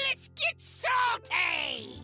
Let's get salty!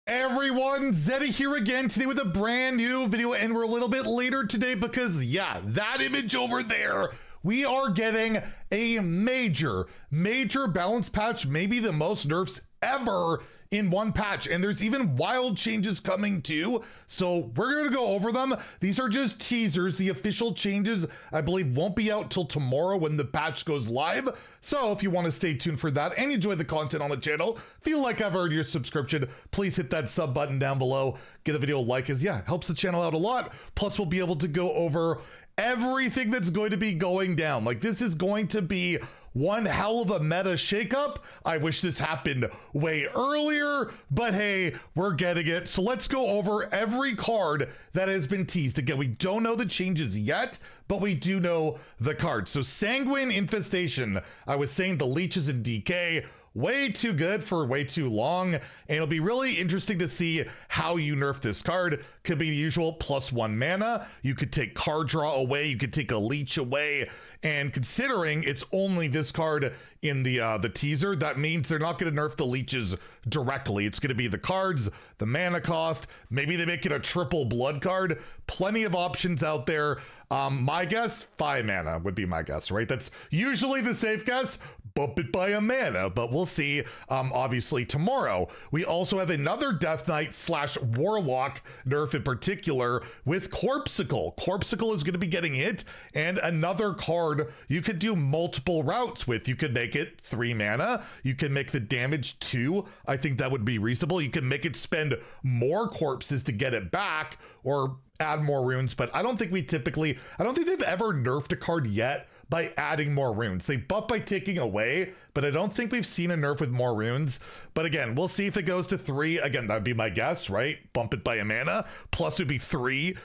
Everyone, Zeddy here again today with a brand new video, and we're a little bit later today because, yeah, that image over there, we are getting a major balance patch, maybe the most nerfs ever in one patch, and there's even wild changes coming too, so we're gonna go over them. These are just teasers. The official changes, I believe, won't be out till tomorrow when the patch goes live, so if you want to stay tuned for that and enjoy the content on the channel, feel like I've earned your subscription, please hit that sub button down below, give the video a like, as yeah, it helps the channel out a lot. Plus we'll be able to go over everything that's going to be going down. Like, this is going to be one hell of a meta shakeup. I wish this happened way earlier, but hey, we're getting it. So let's go over every card that has been teased. Again, we don't know the changes yet, but we do know the cards. So Sanguine Infestation, I was saying the leeches in DK, way too good for way too long, and it'll be really interesting to see how you nerf this card. Could be the usual +1 mana, you could take card draw away, you could take a leech away, and considering it's only this card in the teaser, that means they're not going to nerf the leeches directly. It's going to be the cards, the mana cost, maybe they make it a triple blood card. Plenty of options out there. My guess, 5 mana would be my guess, right? That's usually the safe guess. Bump it by a mana, but we'll see. Obviously tomorrow we also have another Death Knight / Warlock nerf in particular with Corpsicle. Corpsicle is going to be getting hit, and another card you could do multiple routes with. You could make it 3 mana, you can make the damage 2. I think that would be reasonable. You can make it spend more corpses to get it back, or add more runes, but I don't think they've ever nerfed a card yet by adding more runes. They buff by taking away, but I don't think we've seen a nerf with more runes. But again, we'll see if it goes to 3. Again, that'd be my guess, right? Bump it by a mana. Plus it'd be 3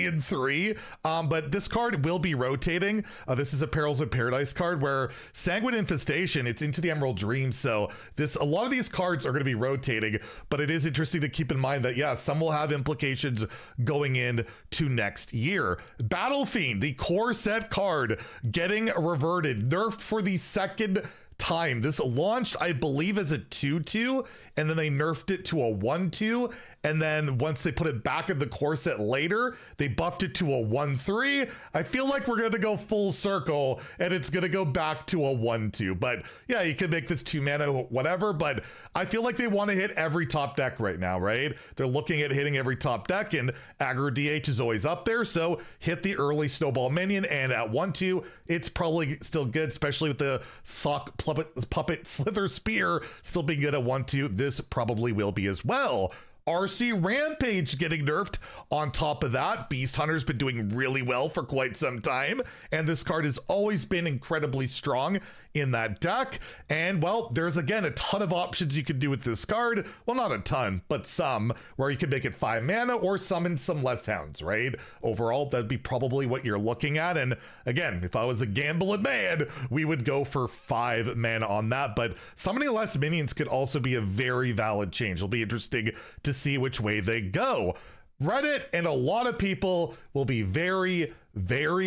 and 3. But this card will be rotating. This is a Perils of Paradise card where Sanguine Infestation, it's into the Emerald Dream. So a lot of these cards are going to be rotating, but it is interesting to keep in mind that, yeah, some will have implications going in to next year. Battle Fiend, the core set card, getting reverted, nerfed for the second time. This launched, I believe, as a 2/2, and then they nerfed it to a 1/2, and then once they put it back in the core set later, they buffed it to a 1/3. I feel like we're gonna go full circle and it's gonna go back to a 1/2. But yeah, you can make this 2 mana whatever, but I feel like they want to hit every top deck right now, right? They're looking at hitting every top deck, and aggro DH is always up there, so hit the early snowball minion, and at 1/2 it's probably still good, especially with the sock puppet slither spear still being good at 1/2. This probably will be as well. RC Rampage getting nerfed. On top of that, Beast Hunter's been doing really well for quite some time, and this card has always been incredibly strong in that deck. And well, there's again a ton of options you can do with this card. Well, not a ton, but some, where you can make it 5 mana or summon some less hounds, right? Overall, that'd be probably what you're looking at. And again, if I was a gambling man, we would go for 5 mana on that. But summoning less minions could also be a very valid change. It'll be interesting to see which way they go. Reddit and a lot of people will be very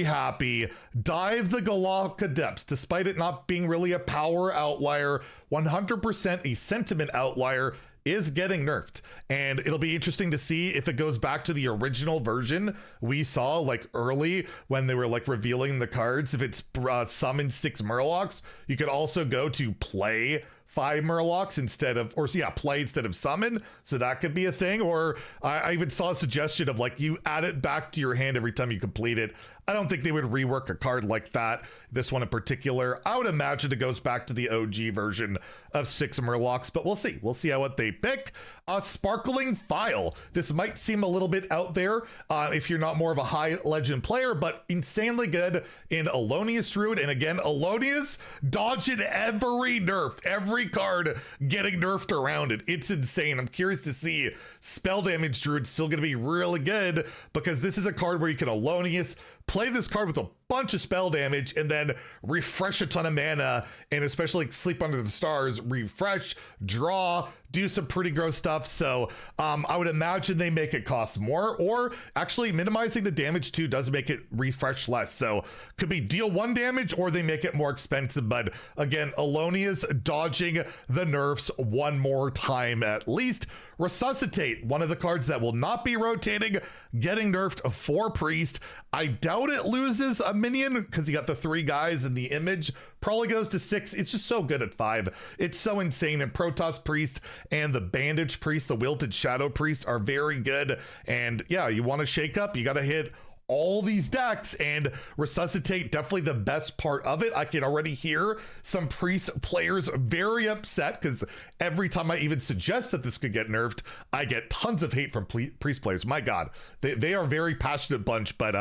happy. Dive the Galactica Depths, despite it not being really a power outlier, 100% a sentiment outlier, is getting nerfed. And it'll be interesting to see if it goes back to the original version we saw like early when they were like revealing the cards. If it's summoned 6 Murlocs, you could also go to play 5 Murlocs instead of, or yeah, play instead of summon. So that could be a thing. Or I even saw a suggestion of like you add it back to your hand every time you complete it. I don't think they would rework a card like that. This one in particular, I would imagine it goes back to the OG version of 6 Murlocs, but we'll see. We'll see how what they pick. Sparkling File. This might seem a little bit out there if you're not more of a high legend player, but insanely good in Alonius Druid. And again, Alonius dodging every nerf, every card getting nerfed around it. It's insane. I'm curious to see Spell Damage Druid still going to be really good, because this is a card where you can Alonius, play this card with a bunch of spell damage and then refresh a ton of mana, and especially like Sleep Under the Stars, refresh, draw, do some pretty gross stuff. So I would imagine they make it cost more, or actually minimizing the damage too does make it refresh less. So could be deal 1 damage, or they make it more expensive. But again, Alonia's dodging the nerfs one more time at least. Resuscitate, one of the cards that will not be rotating, getting nerfed for Priest. I doubt it loses a minion because you got the 3 guys in the image. Probably goes to 6. It's just so good at 5. It's so insane. And Protoss Priest and the Bandage Priest, the Wilted Shadow Priest, are very good. And yeah, you want to shake up, you got to hit all these decks, and Resuscitate definitely the best part of it. I can already hear some Priest players very upset because every time I even suggest that this could get nerfed, I get tons of hate from Priest players. My God, they are a very passionate bunch. But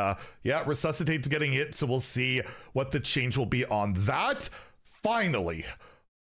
yeah, Resuscitate's getting hit, so we'll see what the change will be on that. Finally,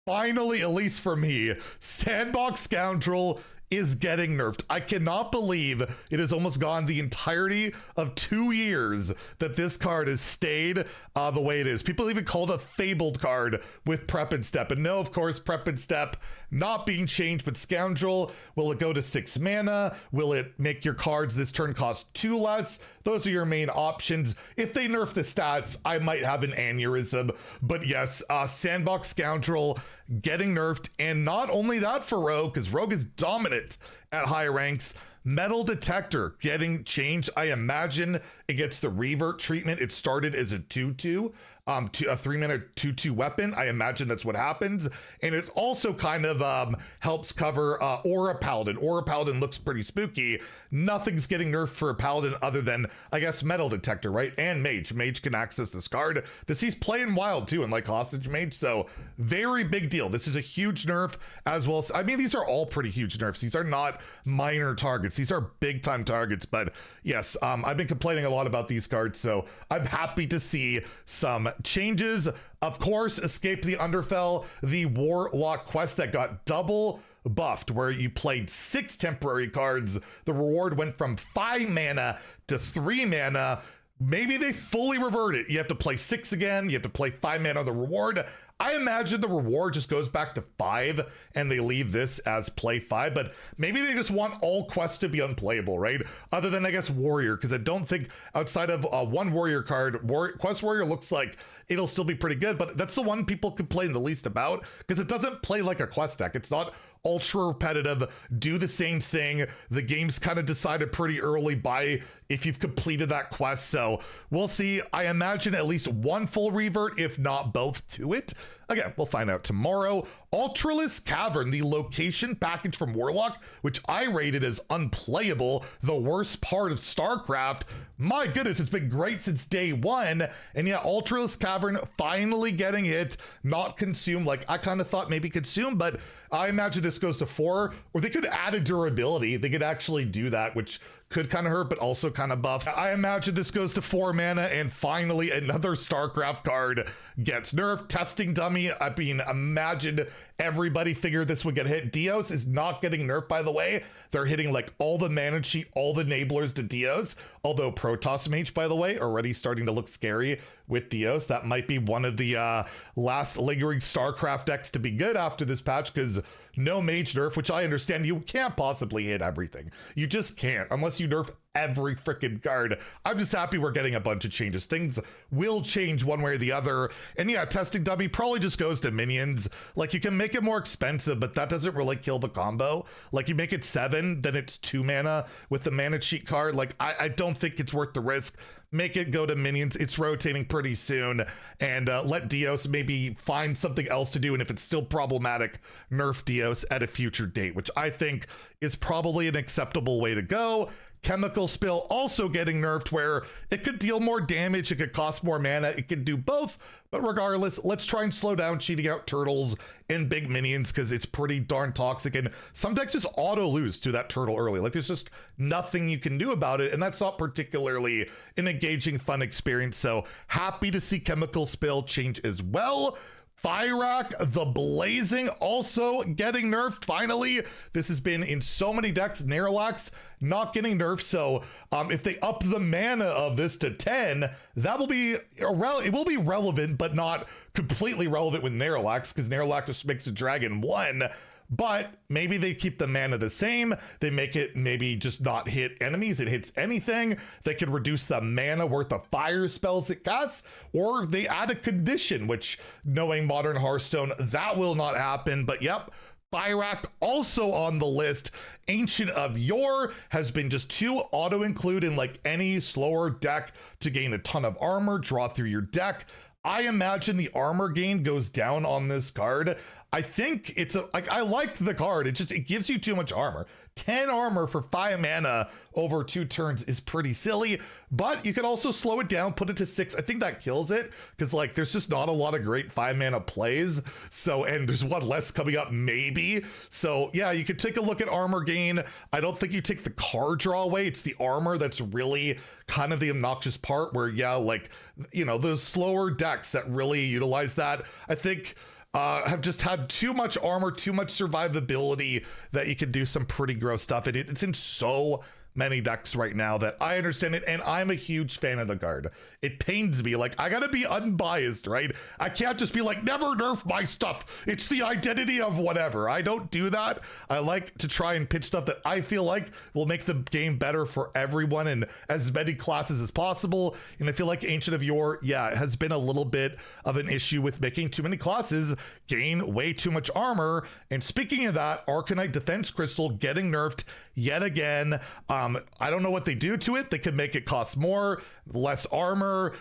at least for me, Sandbox Scoundrel is getting nerfed. I cannot believe it has almost gone the entirety of 2 years that this card has stayed the way it is. People even called it a fabled card with Prep and Step. And no, of course, Prep and Step not being changed, but Scoundrel, will it go to 6 mana? Will it make your cards this turn cost 2 less? Those are your main options. If they nerf the stats, I might have an aneurysm. But yes, Sandbox Scoundrel getting nerfed. And not only that for Rogue, because Rogue is dominant at high ranks. Metal Detector getting changed. I imagine it gets the revert treatment. It started as a 2/2, a 3-mana 2/2 weapon. I imagine that's what happens. And it also kind of helps cover Aura Paladin. Aura Paladin looks pretty spooky. Nothing's getting nerfed for a Paladin other than, I guess, Metal Detector, right? And Mage. Mage can access this card. This he's playing wild too, and like Hostage Mage. So very big deal. This is a huge nerf as well. I mean, these are all pretty huge nerfs. These are not minor targets. These are big time targets. But yes, I've been complaining a lot about these cards, so I'm happy to see some changes. Of course, Escape the Underfell, the Warlock quest that got double buffed, where you played 6 temporary cards. The reward went from 5 mana to 3 mana. Maybe they fully revert it. You have to play 6 again. You have to play 5 mana on the reward. I imagine the reward just goes back to 5 and they leave this as play 5, but maybe they just want all quests to be unplayable, right? Other than, I guess, Warrior, because I don't think outside of one Warrior card, Quest Warrior looks like it'll still be pretty good, but that's the one people complain the least about because it doesn't play like a quest deck. It's not ultra repetitive, do the same thing. The game's kind of decided pretty early by if you've completed that quest. So we'll see. I imagine at least one full revert, if not both, to it. Again, we'll find out tomorrow. Ultralisk Cavern, the location package from Warlock, which I rated as unplayable, the worst part of StarCraft. My goodness, it's been great since day one. And yeah, Ultralisk Cavern finally getting it, not consume. Like I kind of thought maybe consume, but I imagine this goes to 4, or they could add a durability. They could actually do that, which could kind of hurt, but also kind of buff. I imagine this goes to 4 mana, and finally another StarCraft card gets nerfed. Testing Dummy, I mean, imagine everybody figured this would get hit. Dios is not getting nerfed, by the way. They're hitting like all the mana sheet, all the enablers to Dios. Although Protoss Mage, by the way, already starting to look scary with Dios. That might be one of the last lingering StarCraft decks to be good after this patch, because no mage nerf, which I understand you can't possibly hit everything. You just can't, unless you nerf every freaking card. I'm just happy we're getting a bunch of changes. Things will change one way or the other. And yeah, Testing Dummy probably just goes to minions. Like you can make it more expensive, but that doesn't really kill the combo. Like you make it 7, then it's 2 mana with the mana cheat card. Like I don't think it's worth the risk. Make it go to minions. It's rotating pretty soon, and let Dios maybe find something else to do. And if it's still problematic, nerf Dios at a future date, which I think is probably an acceptable way to go. Chemical Spill also getting nerfed, where it could deal more damage, it could cost more mana, it could do both. But regardless, let's try and slow down cheating out turtles and big minions, because it's pretty darn toxic, and some decks just auto lose to that turtle early. Like there's just nothing you can do about it, and that's not particularly an engaging, fun experience. So happy to see Chemical Spill change as well. Fyrakk the Blazing also getting nerfed finally. This has been in so many decks. Nerlax not getting nerfed, so if they up the mana of this to 10, that will be it will be relevant, but not completely relevant with Nerlax, because Nerlax just makes a dragon 1. But maybe they keep the mana the same. They make it maybe just not hit enemies. It hits anything. They can reduce the mana worth of fire spells it casts, or they add a condition, which, knowing modern Hearthstone, that will not happen. But yep, Fyrakk also on the list. Ancient of Yore has been just 2 auto include in like any slower deck to gain a ton of armor, draw through your deck. I imagine the armor gain goes down on this card. I think it's I like the card. It gives you too much armor. 10 armor for 5 mana over 2 turns is pretty silly, but you can also slow it down, put it to 6. I think that kills it, because like there's just not a lot of great 5 mana plays. So, and there's one less coming up maybe. So yeah, you could take a look at armor gain. I don't think you take the card draw away. It's the armor that's really kind of the obnoxious part, where yeah, like, you know, those slower decks that really utilize that, I think have just had too much armor, too much survivability, that you can do some pretty gross stuff. It's in so many decks right now that I understand it, and I'm a huge fan of the card. It pains me, like I gotta be unbiased, right? I can't just be like, never nerf my stuff, it's the identity of whatever. I don't do that. I like to try and pitch stuff that I feel like will make the game better for everyone and as many classes as possible. And I feel like Ancient of Yore, yeah, it has been a little bit of an issue with making too many classes gain way too much armor. And speaking of that, Arcanite Defense Crystal getting nerfed yet again. I don't know what they do to it. They could make it cost more, less armor.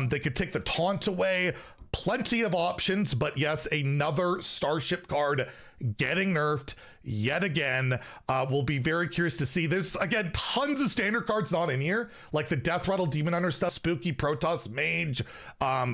They could take the taunt away. Plenty of options, but yes, another Starship card getting nerfed yet again. We'll be very curious to see. There's, again, tons of standard cards not in here, like the Death Rattle Demon Hunter stuff, Spooky Protoss Mage,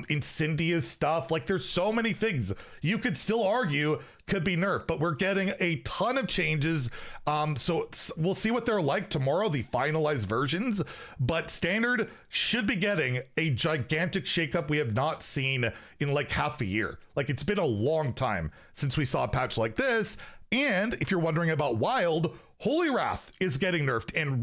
Incendious stuff. Like there's so many things you could still argue could be nerfed, but we're getting a ton of changes. So we'll see what they're like tomorrow, the finalized versions, but standard should be getting a gigantic shakeup we have not seen in like half a year. Like it's been a long time since we saw a patch like this. And if you're wondering about Wild, Holy Wrath is getting nerfed, and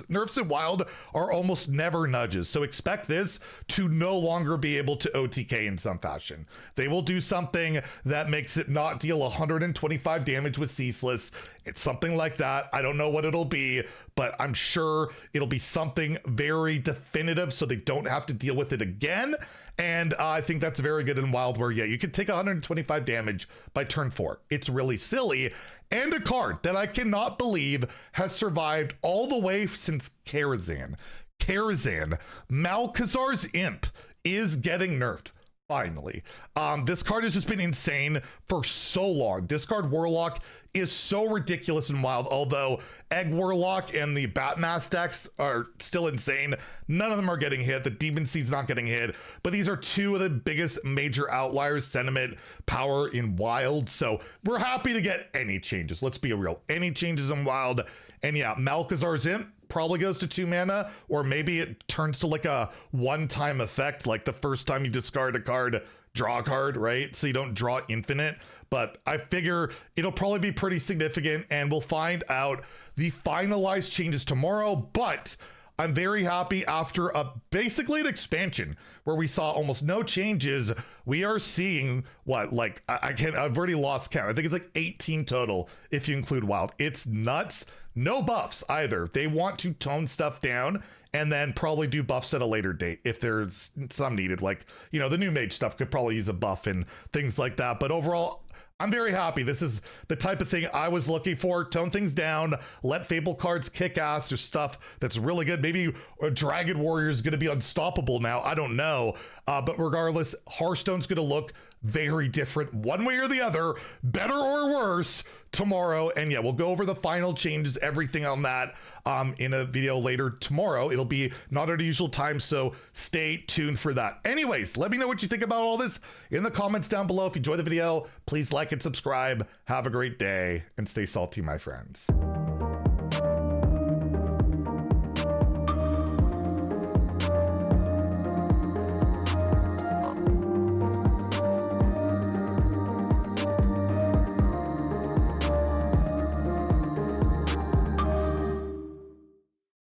nerfs in Wild are almost never nudges. So expect this to no longer be able to OTK in some fashion. They will do something that makes it not deal 125 damage with Ceaseless. It's something like that. I don't know what it'll be, but I'm sure it'll be something very definitive so they don't have to deal with it again. And I think that's very good in Wild, where yeah, you can take 125 damage by turn 4. It's really silly. And a card that I cannot believe has survived all the way since Karazhan. Malkazar's Imp is getting nerfed. Finally. This card has just been insane for so long. Discard Warlock is so ridiculous in Wild, although Egg Warlock and the Batmask decks are still insane. None of them are getting hit. The Demon Seed's not getting hit, but these are 2 of the biggest major outliers, sentiment, power in Wild. So we're happy to get any changes. Let's be real. Any changes in Wild. And yeah, Malkazar's Imp probably goes to 2 mana, or maybe it turns to like a one-time effect, like the first time you discard a card, draw a card, right? So you don't draw infinite. But I figure it'll probably be pretty significant, and we'll find out the finalized changes tomorrow. But I'm very happy after basically an expansion where we saw almost no changes. We are seeing what, like, I've already lost count. I think it's like 18 total if you include Wild. It's nuts. No buffs either. They want to tone stuff down and then probably do buffs at a later date if there's some needed. Like, you know, the new mage stuff could probably use a buff and things like that. But overall, I'm very happy. This is the type of thing I was looking for. Tone things down, let Fable cards kick ass. There's stuff that's really good. Maybe a Dragon Warrior is going to be unstoppable now. I don't know. But regardless, Hearthstone's going to look very different one way or the other, better or worse, tomorrow. And yeah, we'll go over the final changes, everything on that in a video later tomorrow. It'll be not at a usual time, so stay tuned for that. Anyways, let me know what you think about all this in the comments down below. If you enjoyed the video, please like and subscribe. Have a great day and stay salty, my friends.